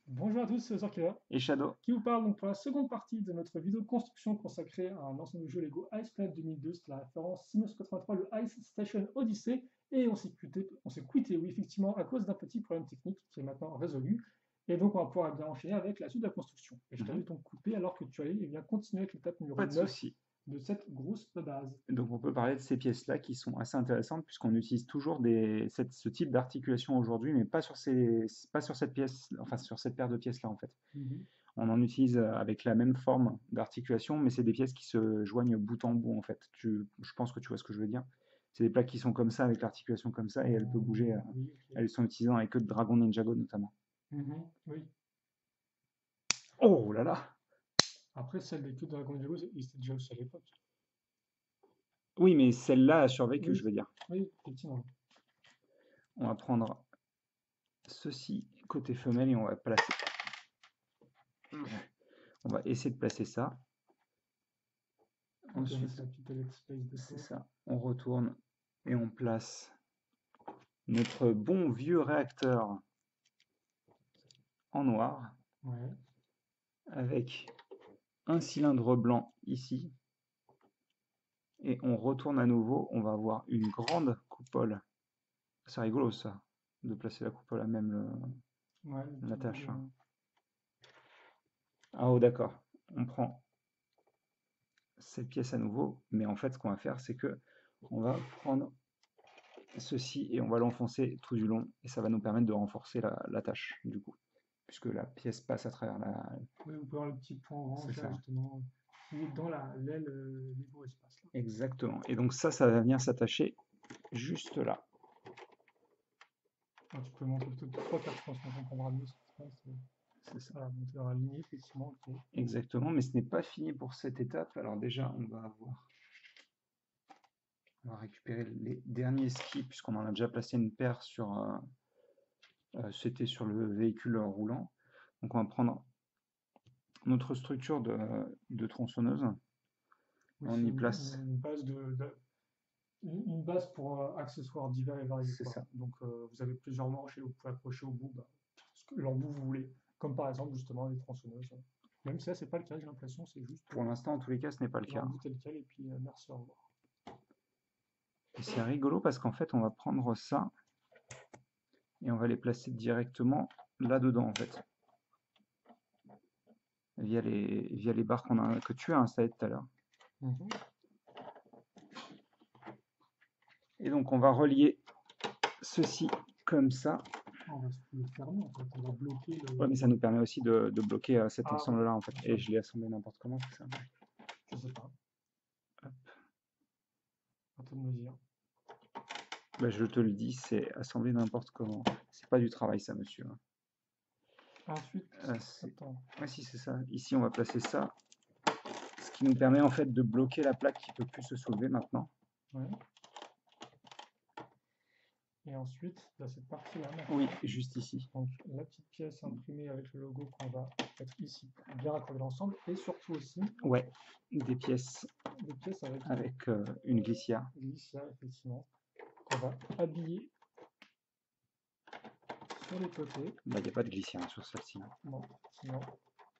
Bonjour à tous, c'est Zorkeva Et Shadow. qui vous parle donc pour la seconde partie de notre vidéo construction consacrée à un ancien jeu Lego Ice Planet 2002, c'est la référence 1983, le Ice Station Odyssey, et on s'est quitté, oui, effectivement, à cause d'un petit problème technique qui est maintenant résolu, et donc on va pouvoir bien enchaîner avec la suite de la construction. Et je t'avais Mhm. donc coupé alors que tu allais bien continuer avec l'étape numéro Pas de 9 souci. de cette grosse base. Donc on peut parler de ces pièces-là qui sont assez intéressantes puisqu'on utilise toujours ce type d'articulation aujourd'hui, mais pas sur cette pièce, enfin sur cette paire de pièces-là en fait. Mhm. On en utilise avec la même forme d'articulation, mais c'est des pièces qui se joignent bout en bout en fait. Je pense que tu vois ce que je veux dire. C'est des plaques qui sont comme ça, avec l'articulation comme ça, et elle peut bouger. Oui, ok. Elles sont utilisées dans les queues de Dragon Ninjago notamment. Mhm, oui. Oh là là! Après, celle des queues de Dragon Ball, c'était déjà aussi à l'époque. Oui, mais celle-là a survécu, je Oui, veux dire. oui, effectivement. On va prendre ceci côté femelle et on va placer. On va essayer de placer ça. Ok, c'est Ensuite, la petite Alex Space c'est Depot. ça. On retourne et on place notre bon vieux réacteur en noir Ouais. avec un cylindre blanc ici. Et on retourne à nouveau. On va avoir une grande coupole. C'est rigolo ça, de placer la coupole à même Ouais, le la petit bout de. tâche. Ah oh d'accord. On prend cette pièce à nouveau. Mais en fait, ce qu'on va faire, c'est que on va prendre ceci et on va l'enfoncer tout du long et ça va nous permettre de renforcer la tâche du coup, puisque la pièce passe à travers la... Oui, vous pouvez avoir le petit point C'est orange là, ça, justement, qui est dans l'aile niveau espace là. exactement. Et donc ça va venir s'attacher juste là. Alors, tu peux monter peut-être 3-4 fois, on comprendra mieux ce qui se passe. C'est ça, Voilà, monter dans la lignée, effectivement. Ok. exactement. Mais ce n'est pas fini pour cette étape. Alors déjà, on va récupérer les derniers skis, puisqu'on en a déjà placé une paire c'était sur le véhicule roulant. Donc on va prendre notre structure de tronçonneuse. Oui, On c'est y place, une base une base pour accessoires divers et variés, c'est quoi. ça. Donc, vous avez plusieurs manches et vous pouvez accrocher au bout bah, l'embout vous voulez. Comme par exemple, justement, les tronçonneuses. Même si là, c'est pas le cas, j'ai l'impression, c'est juste Pour l'instant, en tous les cas, ce n'est pas le cas. l'embout tel quel et puis merci, au revoir. Et c'est rigolo parce qu'en fait, on va prendre ça et on va les placer directement là-dedans, en fait, via les barres que tu as installées tout à l'heure. Mhm. Et donc, on va relier ceci comme ça. On va le fermer en fait, on va bloquer Ouais, mais ça nous permet aussi de bloquer cet Ah oui, ensemble-là, en fait. bien Et sûr, je l'ai assemblé n'importe comment, c'est ça. je sais pas, à toi de me dire. Bah, je te le dis, c'est assemblé n'importe comment. C'est pas du travail, ça, monsieur. Ensuite, C'est... attends, Ouais, si, c'est ça. Ici, on va placer ça, ce qui nous permet en fait de bloquer la plaque qui peut plus se soulever maintenant. ouais. Et ensuite, il y a cette partie-là Oui, maintenant. juste ici. Donc, la petite pièce imprimée avec le logo qu'on va mettre ici pour bien raccorder l'ensemble. Et surtout aussi, Ouais, des pièces des pièces avec avec une glissière. glissière, effectivement, qu'on va habiller sur les côtés. Bah, il n'y a pas de glissière sur celle-ci. Non, sinon,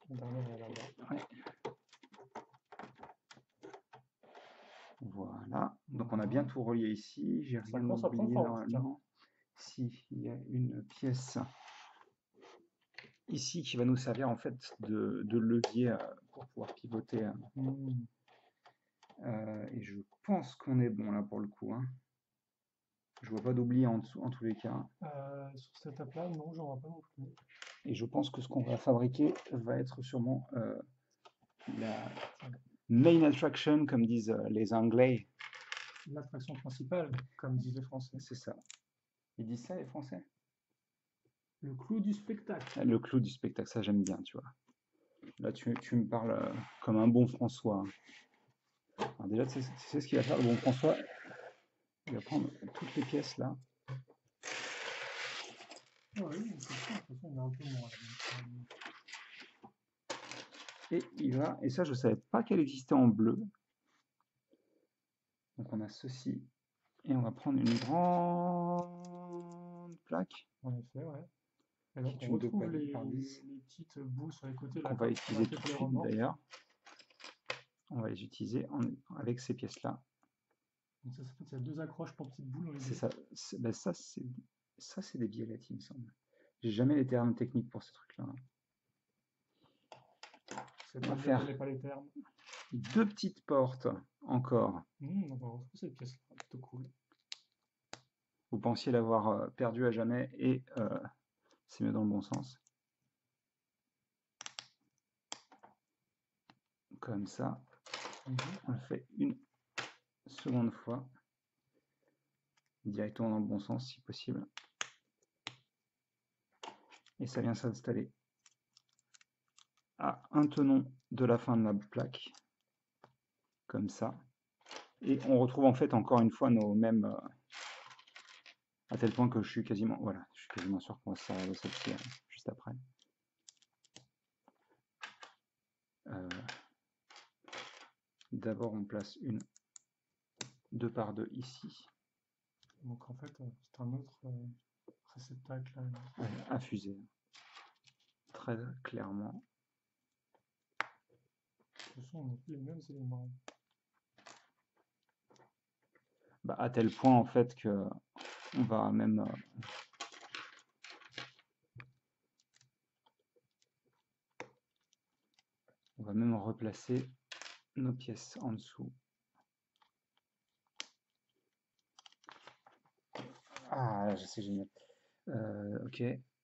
la dernière est là-bas. Ouais, voilà. Donc on a bien Voilà. tout relié ici. J'ai Ça rien commence à prendre oublié forme en tout cas. normalement. Si, il y a une pièce ici qui va nous servir en fait de levier pour pouvoir pivoter. Hmm. Et je pense qu'on est bon là pour le coup, hein. Je vois pas d'oubli en dessous en tous les cas. Sur cette étape-là, non, j'en vois pas non plus. Et je pense que ce qu'on va fabriquer va être sûrement la main attraction, comme disent les Anglais. L'attraction principale, comme disent les Français. C'est ça. Ils disent ça les Français? Le clou du spectacle. Le clou du spectacle, ça j'aime bien, tu vois. Là, tu me parles comme un bon François. Alors déjà, tu sais ce qu'il va faire, le bon François? Il va prendre toutes les pièces là. Ah oui, c'est ça, de toute façon, on est un peu moins là. Et il va, et ça je savais pas qu'elle existait en bleu. Donc on a ceci. Et on va prendre une grande plaque En effet, ouais. Et donc qui est on une 2 retrouve les, par 10. petites boules sur les côtés. On va utiliser tout de suite d'ailleurs. On va les utiliser avec ces pièces-là. Donc ça, il y a 2 accroches pour petites boules. C'est ça. Ben ça, c'est des biellettes, il me semble. J'ai jamais les termes techniques pour ce truc-là. On va faire pas les termes. 2 petites portes encore. On va retrouver cette pièce-là, plutôt cool. Vous pensiez l'avoir perdu à jamais et c'est mieux dans le bon sens. Comme ça. On le fait une seconde fois. Directement dans le bon sens si possible. Et ça vient s'installer à un tenon de la fin de la plaque. Comme ça. Et on retrouve en fait encore une fois nos mêmes... à tel point que je suis quasiment... Voilà, je suis quasiment sûr qu'on va se servir de celle-ci juste après. D'abord on place une 2 par 2 ici. Donc en fait c'est un autre réceptacle à fusée. Très clairement. Ce sont les mêmes éléments. Bah, à tel point en fait que on va même replacer nos pièces en dessous. Ah, c'est génial. Ok,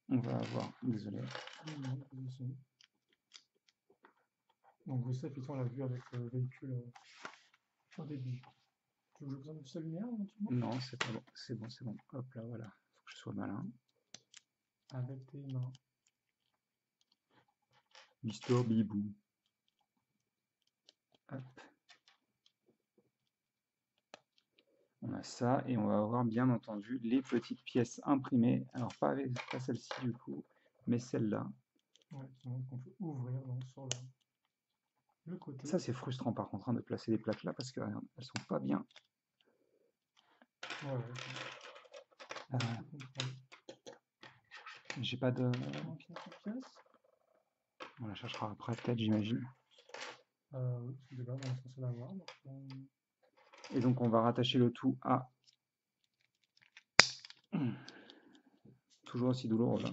on va avoir... Désolé. Donc ça, effectivement, on l'a vu avec le véhicule au début. Tu veux que j'ai besoin de sa lumière éventuellement? Non, c'est pas bon. C'est bon, c'est bon. Hop là, voilà. Faut que je sois malin. Avec tes mains. Mister Bibou. Hop. On a ça et on va avoir bien entendu les petites pièces imprimées. Alors pas celle-ci du coup, mais celle-là. Ouais, donc on peut ouvrir donc, sur le côté. Ça c'est frustrant par contre de placer les plaques là parce que regarde, elles sont pas bien. Ouais. J'ai pas de... On la cherchera après peut-être, j'imagine. Oui, c'est de là, on est censé l'avoir. Et donc on va rattacher le tout à... Toujours aussi douloureux là.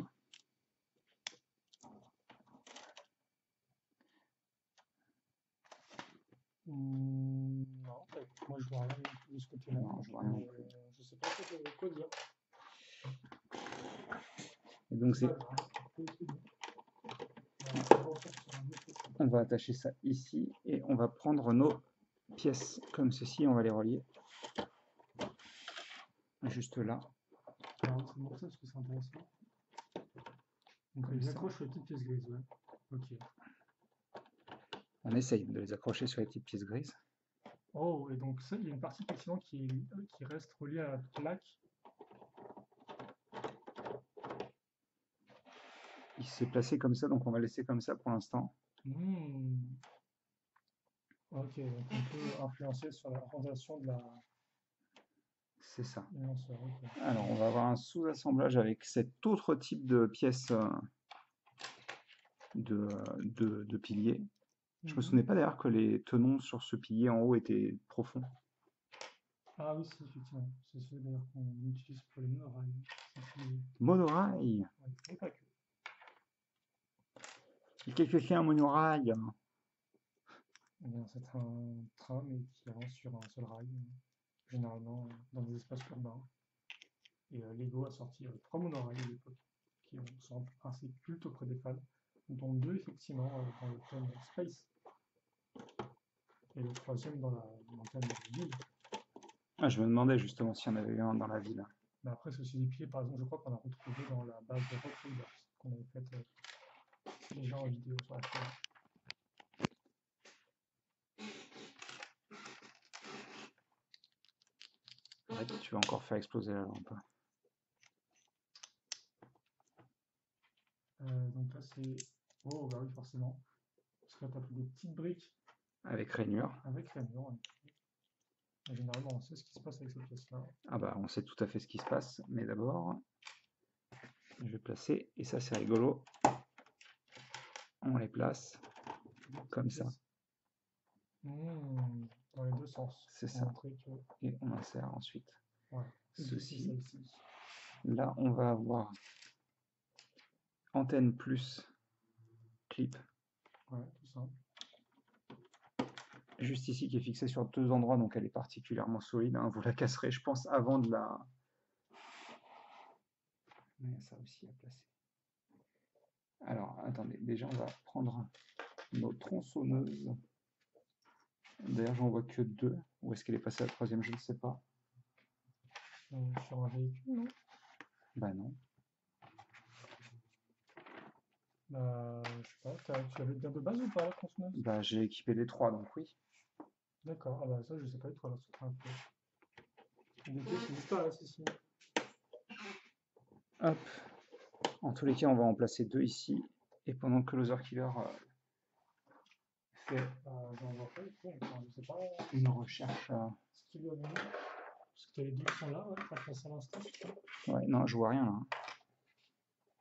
Non, moi je vois rien de ce côté-là. Non, je vois rien. Je sais pas quoi dire. Et donc c'est... On va attacher ça ici et on va prendre nos pièces comme ceci, on va les relier. Juste là. Alors c'est pour ça parce que c'est intéressant. Donc les accroches sur les petites pièces grises, ouais. Ok. On essaye de les accrocher sur les petites pièces grises. Oh, et donc ça, il y a une partie effectivement qui reste reliée à la plaque. Il s'est placé comme ça, donc on va laisser comme ça pour l'instant. Ok, donc on peut influencer sur la rendation de la... C'est ça. Okay. Alors on va avoir un sous-assemblage avec cet autre type de pièces de piliers. Je me souvenais pas d'ailleurs que les tenons sur ce pilier en haut étaient profonds. Ah oui, c'est effectivement. C'est ceux d'ailleurs qu'on utilise pour les monorails. Monorail. Oui, et pas que. Et quelqu'un qui a un monorail. Eh bien, c'est un train mais qui avance sur un seul rail, généralement dans des espaces urbains. Et Lego a sorti 3 monorails à l'époque, qui sont assez cultes auprès des fans, dont 2 effectivement dans le thème Space, et le 3e dans le thème ville. Ah, je me demandais justement s'il y en avait eu un dans la ville. Mais après, c'est aussi des pieds, par exemple, je crois qu'on a retrouvé dans la base de Rock Raiders, qu'on avait faite déjà en vidéo sur la chaîne. Ouais, tu vas encore faire exploser la lampe. Donc là, c'est... Oh, bah oui, forcément. Parce que là, tu as pris des petites briques. Avec rainure. Avec rainure, ouais. Généralement, on sait ce qui se passe avec ces pièces-là. Ah bah, on sait tout à fait ce qui se passe, mais d'abord, je vais placer, et ça c'est rigolo, on les place comme ça. Dans les deux sens. C'est Pour ça. montrer que... Et on insère ensuite Ouais. ceci. Celle-ci. Là, on va avoir antenne plus clip. Ouais, tout ça. Juste ici qui est fixée sur 2 endroits, donc elle est particulièrement solide. Hein. Vous la casserez, je pense, avant de la... Mais ça aussi à placer. Alors, attendez, déjà on va prendre nos tronçonneuses. D'ailleurs, j'en vois que 2. Où est-ce qu'elle est passée à la 3e? Je ne sais pas. Sur un véhicule, non? Bah non. Je sais pas, tu avais bien de base ou pas la tronçonneuse? Bah j'ai équipé les 3, donc oui. D'accord, ah bah ça je sais pas du tout, alors c'est un peu. Des pièces qui disparaissent ici. Hop. En tous les cas, on va en placer 2 ici. Et pendant que Loser Killer fait J'en vois pas du tout, enfin, je sais pas une recherche... ce qu'il lui a mis. Parce que t'as les deux qui sont là, ouais, t'as placé à l'instant, c'est ça? Ouais, non, je vois rien là.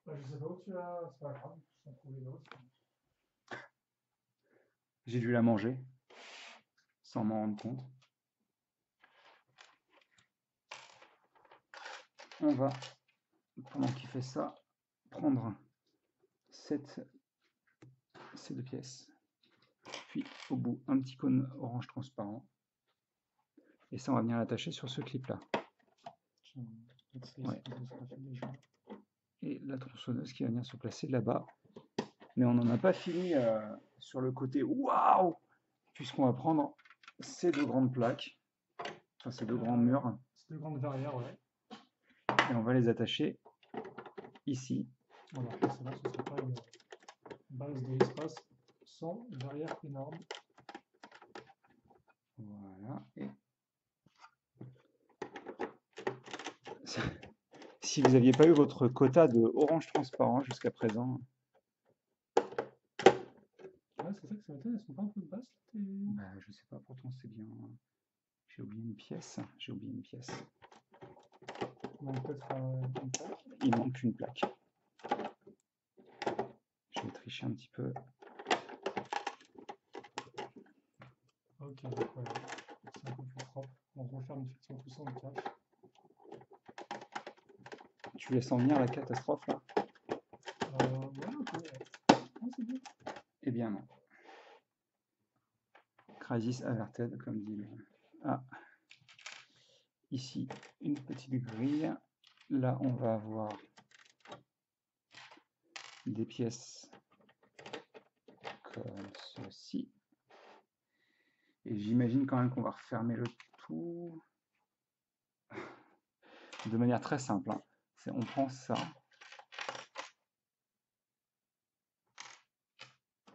Je sais pas où tu l'as, c'est pas grave, sans trouver l'autre. J'ai dû la manger, sans m'en rendre compte. On va, pendant qu'il fait ça, prendre ces 2 pièces, puis au bout un petit cône orange transparent, et ça on va venir l'attacher sur ce clip là. Ouais. Et la tronçonneuse qui va venir se placer là-bas, mais on n'en a pas fini sur le côté. Waouh! Puisqu'on va prendre ces 2 grandes plaques, enfin ces 2 grands murs, Ces 2 grandes verrières, ouais. et on va les attacher ici. Voilà, celle-là, ce sera pas une base de l'espace sans verrière énorme. Voilà. Et si vous n'aviez pas eu votre quota de orange transparent jusqu'à présent. Ouais, c'est ça que ça m'étonne, elles sont pas un peu basses là, Bah, je sais pas, pourtant c'est bien. J'ai oublié une pièce. J'ai oublié une pièce. Il manque peut-être une plaque. Il manque une plaque. Je vais tricher un petit peu. Ok, donc voilà. C'est un peu plus propre. On referme effectivement tout ça en cache. Tu laisses en venir la catastrophe là? Ouais, un peu, ouais. Ah, c'est bien. Eh bien non. Crisis averted, comme dit le... Ah. Ici, une petite grille. Là, on va avoir des pièces comme ceci. Et j'imagine quand même qu'on va refermer le tout de manière très simple. Hein. On prend ça.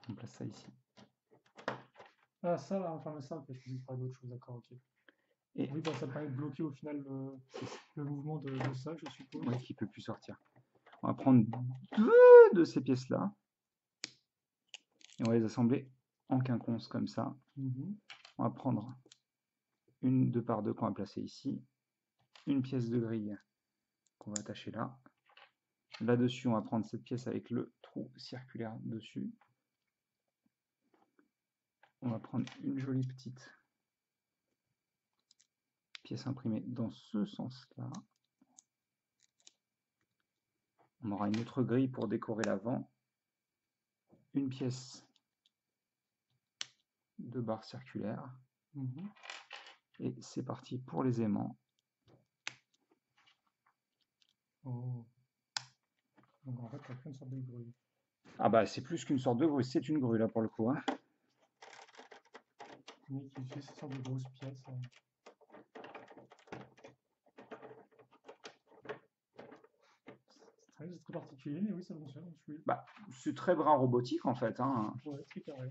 On place ça ici. Ah, ça là, enfin, ça, parce que je parle d'autre chose, d'accord, ok. Et oui, bah, ça permet de bloquer au final le mouvement de ça, je suppose. Oui, qui ne peut plus sortir. On va prendre 2 de ces pièces-là. Et on va les assembler en quinconce comme ça. On va prendre une 2 par 2 qu'on va placer ici. Une pièce de grille qu'on va attacher là. Là-dessus, on va prendre cette pièce avec le trou circulaire dessus. On va prendre une jolie petite pièce imprimée dans ce sens-là. On aura une autre grille pour décorer l'avant. Une pièce de barre circulaire. Et c'est parti pour les aimants. Oh. Donc en fait, tu as fait une sorte de grue. Ah bah c'est plus qu'une sorte de grue, c'est une grue là pour le coup. Hein. Mais qui fait cette sorte de grosse pièce. C'est très particulier, mais oui, ça fonctionne. Bah, c'est très bras robotique en fait. Hein. Ouais, très carré.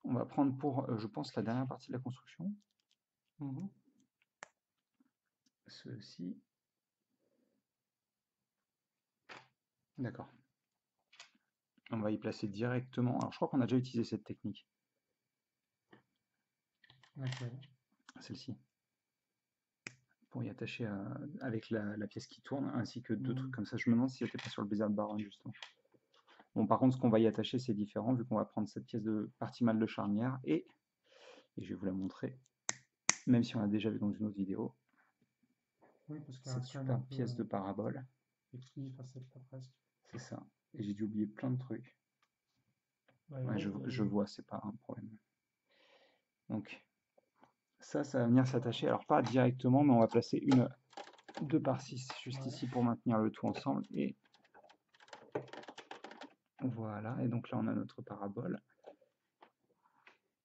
On va prendre pour, je pense, la dernière partie de la construction. Ceci. D'accord. On va y placer directement. Alors je crois qu'on a déjà utilisé cette technique. Okay. Celle-ci. Pour y attacher avec la pièce qui tourne, ainsi que 2 trucs comme ça. Je me demande si c'était pas sur le Blizzard Baron justement. Bon, par contre, ce qu'on va y attacher, c'est différent, vu qu'on va prendre cette pièce de partie mâle de charnière, et je vais vous la montrer, même si on l'a déjà vu dans une autre vidéo, Oui, parce qu'il cette reste quand même un superbe peu pièce de parabole, exclusif à celle-là presque. c'est ça. Et j'ai dû oublier plein de trucs. Ouais, Ouais, là, je vois, c'est pas un problème. Donc, ça va venir s'attacher, alors pas directement, mais on va placer une 2 par 6 juste ouais. ici pour maintenir le tout ensemble, et voilà, et donc là on a notre parabole.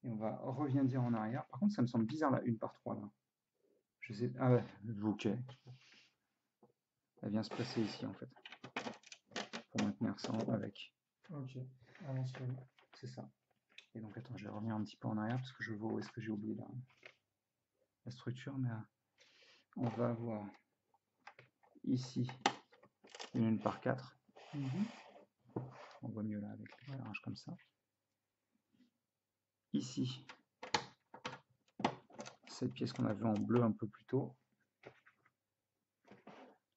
Et on va revenir en arrière. Par contre, ça me semble bizarre la 1 par 3 là. Je sais. Ah ouais, ok. Elle vient se placer ici en fait. Pour maintenir ça avec. Ok, à l'ancienne. C'est ça. Et donc attends, je vais revenir un petit peu en arrière parce que je vois où est-ce que j'ai oublié la structure. Mais on va avoir ici une 1 par 4. On voit mieux là avec l'éclairage comme ça. Ici, cette pièce qu'on a vue en bleu un peu plus tôt.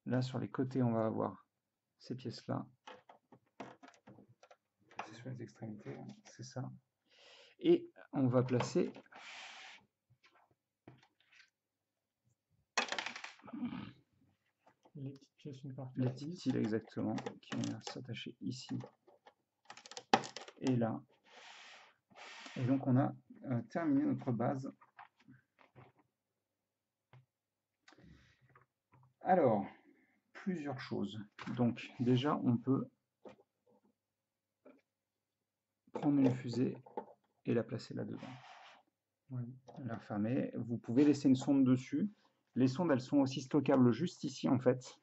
Là, sur les côtés, on va avoir ces pièces-là. C'est sur les extrémités, c'est ça. Et on va placer Les petites pièces, une par les 4 petites lisses. tiles exactement, qui vont venir s'attacher ici et là. Et donc on a terminé notre base. Alors, plusieurs choses. Donc déjà, on peut prendre une fusée et la placer là-dedans. Oui. La fermer. Vous pouvez laisser une sonde dessus. Les sondes, elles sont aussi stockables juste ici en fait.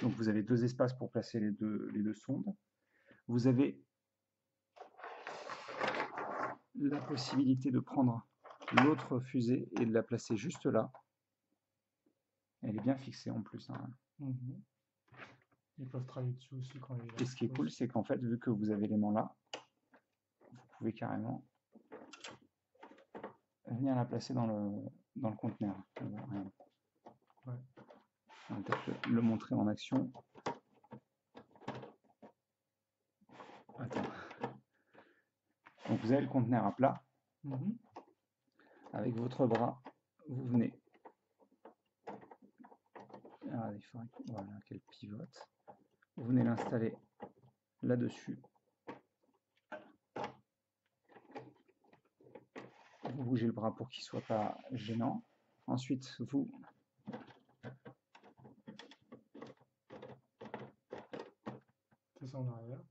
Donc vous avez 2 espaces pour placer les deux sondes. Vous avez la possibilité de prendre l'autre fusée et de la placer juste là. Elle est bien fixée en plus, hein. Ils peuvent travailler dessus aussi quand ils... Et ce qui est cool, c'est qu'en fait, vu que vous avez l'aimant là, vous pouvez carrément venir la placer dans le conteneur. Ouais. On va peut-être le montrer en action. Attends. Donc vous avez le conteneur à plat. Avec votre bras, vous venez. Alors, il faudrait voilà, qu'elle pivote. Vous venez l'installer là-dessus. Vous bougez le bras pour qu'il ne soit pas gênant. Ensuite, vous C'est ça en arrière.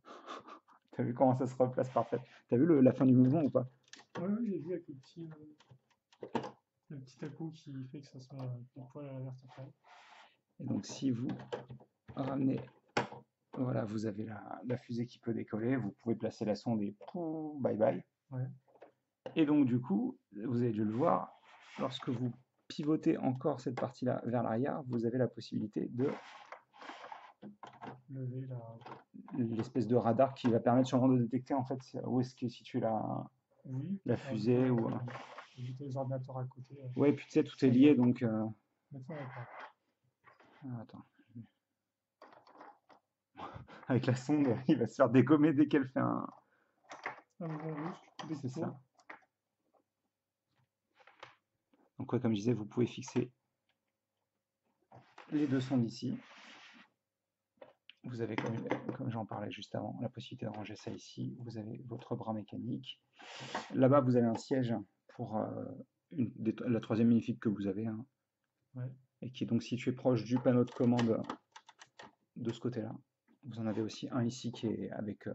T'as vu comment ça se replace parfait? T'as vu la fin du mouvement ou pas? Oui, j'ai vu avec le petit à-coup qui fait que ça se met pile poil à la verticale. Et donc si vous ramenez, voilà, vous avez la fusée qui peut décoller, vous pouvez placer la sonde et bye bye. Ouais. Et donc du coup, vous avez dû le voir, lorsque vous pivotez encore cette partie-là vers l'arrière, vous avez la possibilité de lever l'espèce de radar qui va permettre sûrement de détecter en fait où est-ce qu'est située la fusée ou éviter les ordinateurs à côté. ouais, puis tu sais, tout est lié donc attends. Avec la sonde, il va se faire dégommer dès qu'elle fait un mouvement brusque. C'est ça. Donc ouais, comme je disais, vous pouvez fixer les deux sondes ici. Vous avez, comme j'en parlais juste avant, la possibilité de ranger ça ici. Vous avez votre bras mécanique. Là-bas, vous avez un siège pour la troisième minifig que vous avez, hein, ouais. Et qui est donc situé proche du panneau de commande de ce côté-là. Vous en avez aussi un ici qui est avec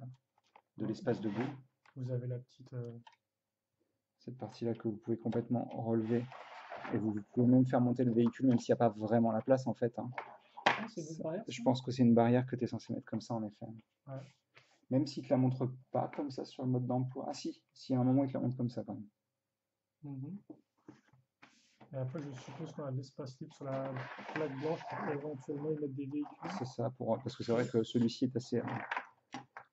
de l'espace debout. Vous avez la petite... cette partie-là que vous pouvez complètement relever. Et vous pouvez même faire monter le véhicule, même s'il n'y a pas vraiment la place, en fait. Hein. Ah, c'est une barrière, je pense que c'est une barrière que tu es censé mettre comme ça, en effet. Ouais. Même s'il ne te la montre pas comme ça sur le mode d'emploi. Ah si, s'il y a un moment, il te la montre comme ça, quand même. Et après, je suppose qu'on a de l'espace libre sur la plaque blanche pour éventuellement y mettre des véhicules. C'est ça, parce que c'est vrai que celui-ci est assez...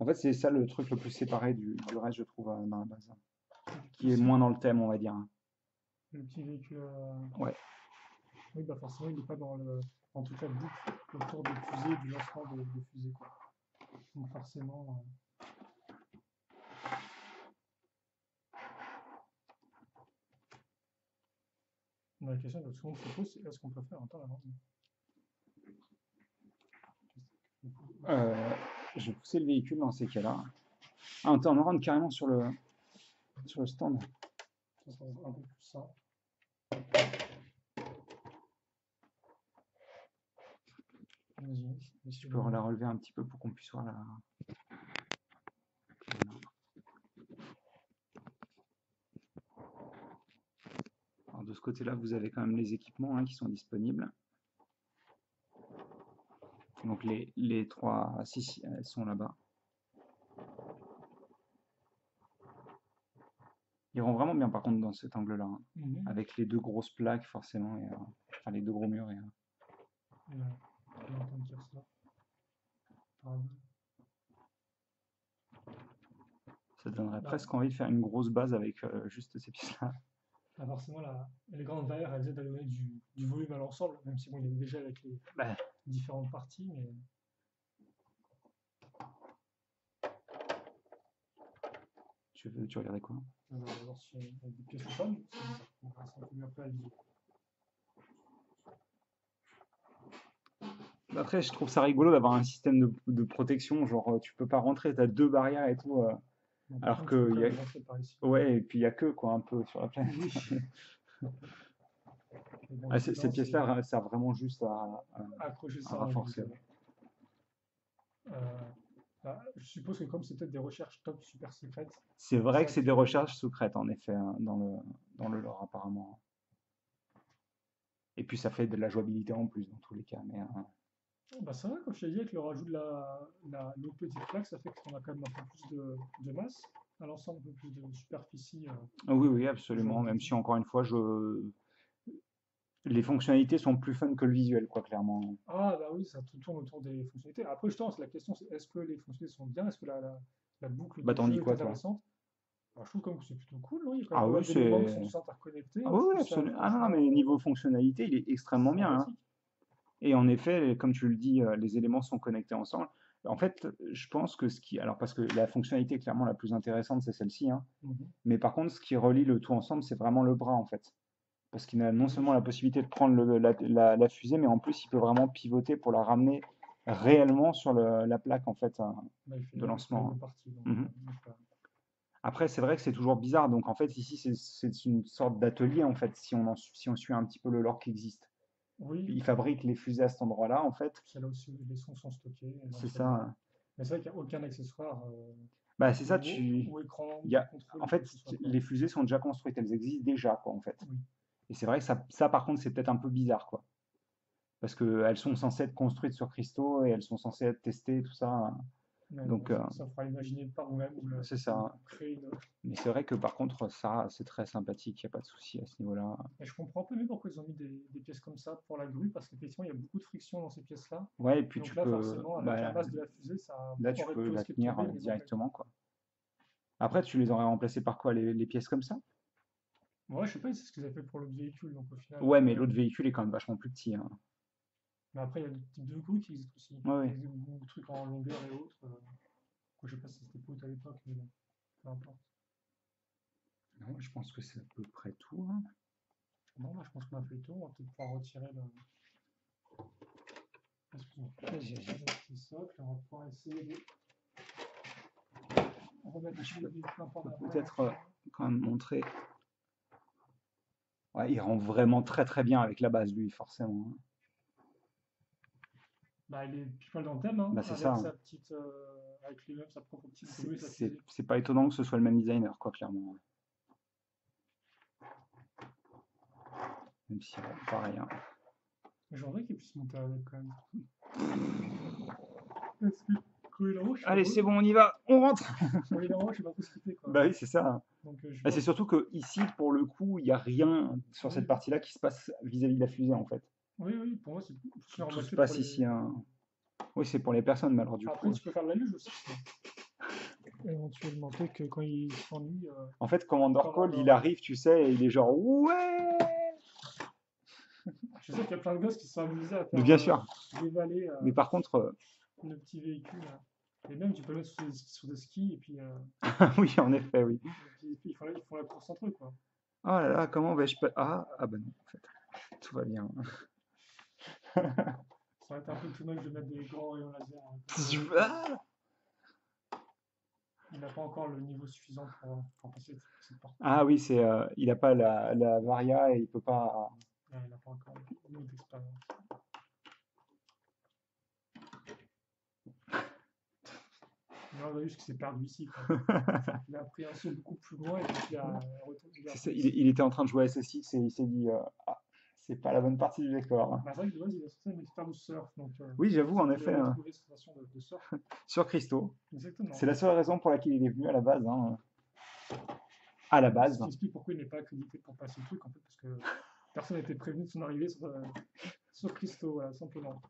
En fait, c'est ça le truc le plus séparé du reste, je trouve, dans la base. Qui est moins dans le thème, on va dire. Le petit véhicule... Ouais. Oui, bah forcément, il n'est pas dans en tout cas boucle autour des fusées, du lancement des fusées, quoi. Donc forcément, la question que tout le monde se pose, c'est est-ce qu'on peut faire un temps avant? Je vais pousser le véhicule dans ces cas-là. Ah, on rentre carrément sur le stand. Ça sera un peu plus simple. Vas-y, Tu peux la relever un petit peu pour qu'on puisse voir la... Alors de ce côté-là, vous avez quand même les équipements qui sont disponibles. Donc les 3... Si, elles sont là-bas. Ils rentrent vraiment bien par contre dans cet angle-là, hein, avec les deux grosses plaques forcément, et, enfin les deux gros murs. Et, ça donnerait presque envie de faire une grosse base avec juste ces pièces-là. Ah, forcément, les grandes barrières, elles aident à donner du volume à l'ensemble, même si bon, il y avait déjà avec les différentes parties. Mais... Tu regardais quoi? On va voir si il y a des pièces ou pas, on va un peu mieux après la vidéo. Après, je trouve ça rigolo d'avoir un système de protection, genre tu peux pas rentrer, tu as deux barrières et tout. Alors que il y a... Ouais, et puis il y a que quoi un peu sur la planète. Oui. Bon, cette pièce-là sert vraiment juste à accrocher ça renforcer. Je suppose que comme c'est peut-être des recherches top super secrètes. C'est vrai que c'est des recherches secrètes en effet dans le lore apparemment. Et puis ça fait de la jouabilité en plus dans tous les cas. Mais, bah c'est vrai, comme je t'ai dit, avec le rajout de l'autre petite plaque, ça fait qu'on a quand même un peu plus de masse à l'ensemble, un peu plus de superficie. Oui, oui, absolument. Même si encore une fois, les fonctionnalités sont plus fun que le visuel, quoi, clairement. Ah bah oui, ça tourne autour des fonctionnalités. Après, je pense, la question c'est est-ce que les fonctionnalités sont bien? Est-ce que la boucle de jeu est intéressante? Bah, je trouve comme que c'est plutôt cool, non? Il y a quand même des éléments qui sont tous interconnectés. Ah oui, absolument. Ah non, mais niveau fonctionnalité, il est extrêmement bien. Hein. Et en effet, comme tu le dis, les éléments sont connectés ensemble. En fait, je pense que alors parce que la fonctionnalité clairement la plus intéressante, c'est celle-ci. Hein. Mais par contre, ce qui relie le tout ensemble, c'est vraiment le bras, en fait. Parce qu'il a non seulement la possibilité de prendre la fusée, mais en plus, il peut vraiment pivoter pour la ramener réellement sur la plaque, en fait, de lancement. Après, c'est vrai que c'est toujours bizarre. Donc, en fait, ici, c'est une sorte d'atelier, en fait, si on suit un petit peu le lore qui existe. Oui. Ils fabriquent les fusées à cet endroit-là, en fait. C'est là aussi où les sons sont stockés. C'est ça. Mais c'est vrai qu'il n'y a aucun accessoire. Bah, c'est ça, écran, en fait, les fusées sont déjà construites, elles existent déjà, quoi, en fait. Oui. Et c'est vrai que ça, par contre, c'est peut-être un peu bizarre, quoi. Parce qu'elles sont censées être construites sur cristaux et elles sont censées être testées, tout ça. Ouais, donc, ça fera imaginer par vous-même. C'est ça. Mais c'est vrai que par contre, ça, c'est très sympathique, il n'y a pas de souci à ce niveau-là. Et je comprends un peu mieux pourquoi ils ont mis des pièces comme ça pour la grue, parce qu'effectivement, il y a beaucoup de friction dans ces pièces-là. Ouais, et puis donc tu là, peux. Forcément, avec la masse de la fusée, ça là, tu peux la tenir directement, quoi. Après, tu les aurais remplacés par quoi, les pièces comme ça? Ouais, je sais pas, c'est ce qu'ils avaient fait pour l'autre véhicule, donc au final. Ouais, mais l'autre véhicule est quand même vachement plus petit. Hein. Mais après, il y a d'autres types de grues qui existent aussi. Ouais, des trucs en longueur et autres. Je sais pas si c'était pour à l'époque, mais bon, peu importe. Non, je pense que c'est à peu près tout. Hein. Bon, bah, je pense qu'on a fait le tour. On va peut-être pouvoir retirer le. Excuse-moi. Petit socle. On va pouvoir essayer de remettre peut-être quand même montrer. Ouais, il rend vraiment très très bien avec la base, lui, forcément. Bah, il est pile dans le thème, hein, bah, c'est avec ça, sa petite, avec lui-même sa propre petite grue. C'est pas étonnant que ce soit le même designer, quoi, clairement. Même si, pareil. Hein. J'aimerais qu'il puisse monter avec quand même. Allez, c'est bon, on y va, on rentre. Oui, non, je sais pas trop ce qu'il fait, quoi. Bah oui, c'est ça. C'est surtout que ici, pour le coup, il n'y a rien sur cette partie-là qui se passe vis-à-vis de la fusée, en fait. Oui, pour moi, c'est tout se passe ici. Oui, c'est pour les personnes, mais alors du Après, coup. tu peux faire de la luge aussi. Éventuellement, peut-être que quand il s'ennuie. En fait, Commander Call, il arrive, tu sais, et il est genre ouais. Je sais qu'il y a plein de gosses qui se sont amusés à Mais faire bien sûr. dévaler Mais par contre, le petit véhicule. Et même, tu peux le mettre sur des skis et puis, oui, en effet, oui. ils font la course entre eux, quoi. Oh là là, comment vais-je pas... Ah bah non, en fait, tout va bien. Ça aurait été un peu too much de mettre des grands rayons laser, hein, parce que Ah il n'a pas encore le niveau suffisant pour passer cette porte. Ah oui, il n'a pas la Varia et il peut pas... Ouais, il n'a pas encore le niveau d'expérience. Là, on a vu ce qui s'est perdu ici, quoi. Il a pris un saut beaucoup plus loin et puis il a retourné. C'est ça, il était en train de jouer à SSX et il s'est dit ah, c'est pas la bonne partie du décor. Bah, c'est vrai que de base, il est censé être un expert du surf, donc Oui, j'avoue, en il effet, a retrouvé cette sensation de surf. sur Christo. Exactement. C'est la seule raison pour laquelle il est venu à la base. Hein. À la base. Ce qui explique pourquoi il n'est pas accrédité pour passer le truc, en fait, parce que personne n'était prévenu de son arrivée sur Christo, voilà, simplement.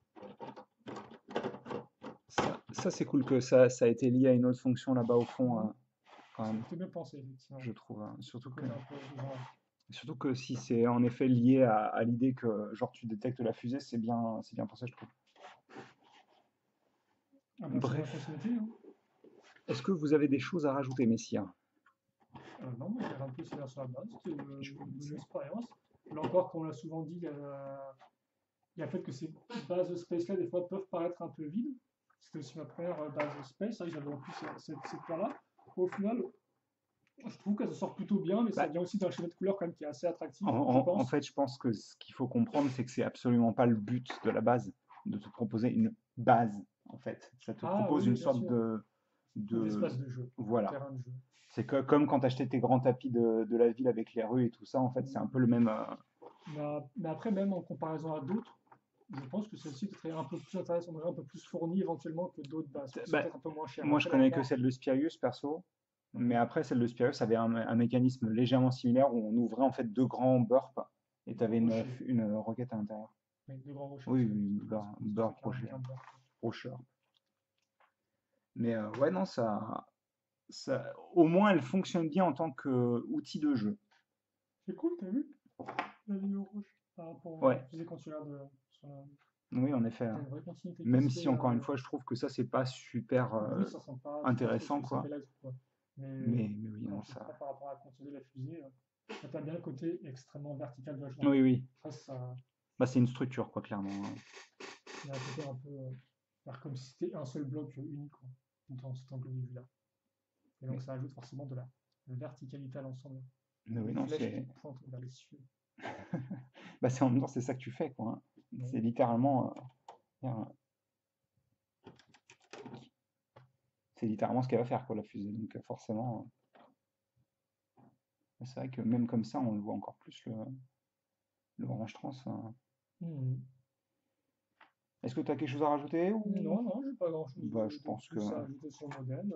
Ça c'est cool que ça a été lié à une autre fonction là-bas au fond. Quand même, C'était bien pensé, effectivement. je trouve. Hein. Côté un peu genre, Surtout que si c'est en effet lié à l'idée que genre tu détectes la fusée, c'est bien pensé, je trouve. ah bah, c'est la Bref, continuité, hein. est-ce que vous avez des choses à rajouter, messieurs? Non, mais il y a un peu sur la base, c'était Je- une expérience. Là encore, comme on l'a souvent dit, il y a le fait que ces bases de space là, des fois, peuvent paraître un peu vides. C'était aussi ma première base de space, hein, j'avais en plus cette paire-là. Au final, je trouve qu'elle se sort plutôt bien, mais ça Bah, vient aussi d'un schéma de couleur quand même qui est assez attractif, je en pense. fait, je pense que ce qu'il faut comprendre, c'est que c'est absolument pas le but de la base, de te proposer une base, en fait. Ça te Ah propose oui, une bien sorte sûr. D'espace de... de jeu, Voilà. terrain de jeu. C'est comme quand tu achetais tes grands tapis de la ville avec les rues et tout ça, en fait, c'est un peu le même... Mais après, même en comparaison à d'autres, je pense que celle-ci serait un peu plus intéressante, un peu plus fournie éventuellement que d'autres bases. C'est Bah, peut-être un peu moins cher. moi, je Après, là connais que encore, celle de Spirius, perso. Mais ouais. après, celle de Spirius avait un mécanisme légèrement similaire où on ouvrait en fait deux grands burps et tu avais Rocher. une roquette à l'intérieur. Oui, de grands rochers Oui, aussi. oui, burp rocher, rocher. Mais ouais, non, au moins, elle fonctionne bien en tant qu'outil de jeu. C'est cool, t'as vu? La vidéo rouge. Par rapport à la Ouais, fusée quand tu regardes oui, en effet. t'as une vraie continuité qui Même se si, fait. encore une fois, je trouve que ça, c'est pas super Oui, ça ressemble pas tout à fait ce intéressant, que ça quoi. fait là, quoi. Mais oui, Quand non, tu ça. prends par rapport à la continuité de la fusée, là, t'as bien le côté extrêmement vertical de la chose. Oui, oui. Ça, Bah, c'est une structure, quoi, clairement. il y a un côté un peu. Faire comme si c'était un seul bloc unique, quoi, dans cet angle de vue-là. Et donc Mais, ça ajoute forcément de la verticalité à l'ensemble. mais oui, Des non, flèches qui c'est. pointent vers les cieux. Bah, en même temps, c'est ça que tu fais, quoi. Hein. Oui. C'est littéralement. C'est littéralement ce qu'elle va faire, quoi, la fusée. Donc, forcément. C'est vrai que même comme ça, on le voit encore plus, le Orange Trans. Mhm. Est-ce que tu as quelque chose à rajouter ou... Non, non, j'ai pas grand-chose Bah, je de pense que... plus à ajouter sur le modèle.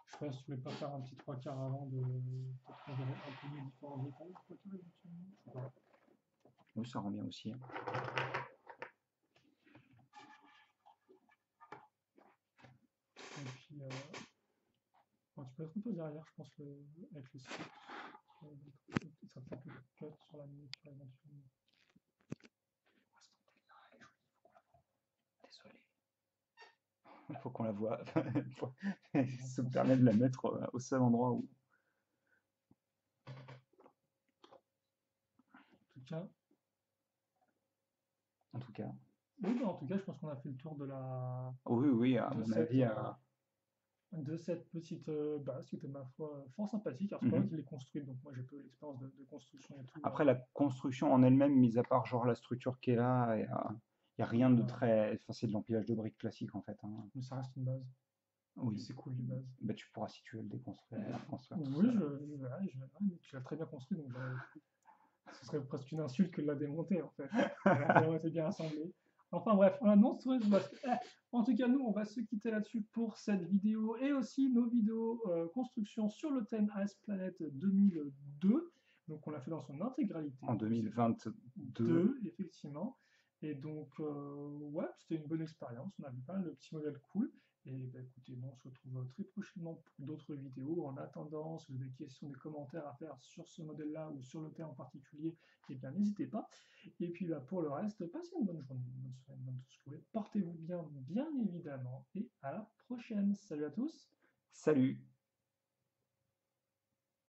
Je sais pas si tu voulais pas faire un petit trois quarts avant de peut-être qu'on verrait un peu les différents détails. Trois quarts éventuellement. Je sais pas. Oui, ça rend bien aussi. Hein. Et puis, bon, tu peux être un peu derrière, je pense, avec le script. Ça fait un peu de cut sur la miniature éventuellement. Désolé. Il faut qu'on la voit. Il faut se permettre de la mettre au seul endroit où... En tout cas, En tout cas. oui, bah, en tout cas, je pense qu'on a fait le tour de Oui, oui, à de mon cette, avis... de cette petite base qui était, ma foi, fort sympathique. Alors, c'est pas moi qui l'ai construite, donc moi j'ai peu l'expérience de construction et tout. Après, la construction en elle-même, mis à part genre la structure qui est là, il n'y a rien de Ouais. très... Enfin, c'est de l'empilage de briques classique, en fait. Hein. Mais ça reste une base. Et Oui. c'est cool, les bases. Bah, tu pourras, si tu veux, le déconstruire, le reconstruire tout Oui, seul. mais tu l'as très bien construit, donc ce serait presque une insulte que de la démonter, en fait. Elle a vraiment été bien assemblée. Enfin bref, voilà, non, en tout cas, nous, on va se quitter là-dessus pour cette vidéo et aussi nos vidéos construction sur le thème Ice Planet 2002. Donc, on l'a fait dans son intégralité. En 2022. Effectivement. Et donc, ouais, c'était une bonne expérience. On a vu pas mal de petits modèles cool. Et bah, écoutez, bon, on se retrouve très prochainement pour d'autres vidéos. En attendant, si vous avez des questions, des commentaires à faire sur ce modèle-là ou sur le thème en particulier, eh bien, n'hésitez pas. Et puis, bah, pour le reste, passez une bonne journée, une bonne soirée, une bonne soirée. Portez-vous bien, bien évidemment. Et à la prochaine. Salut à tous! Salut!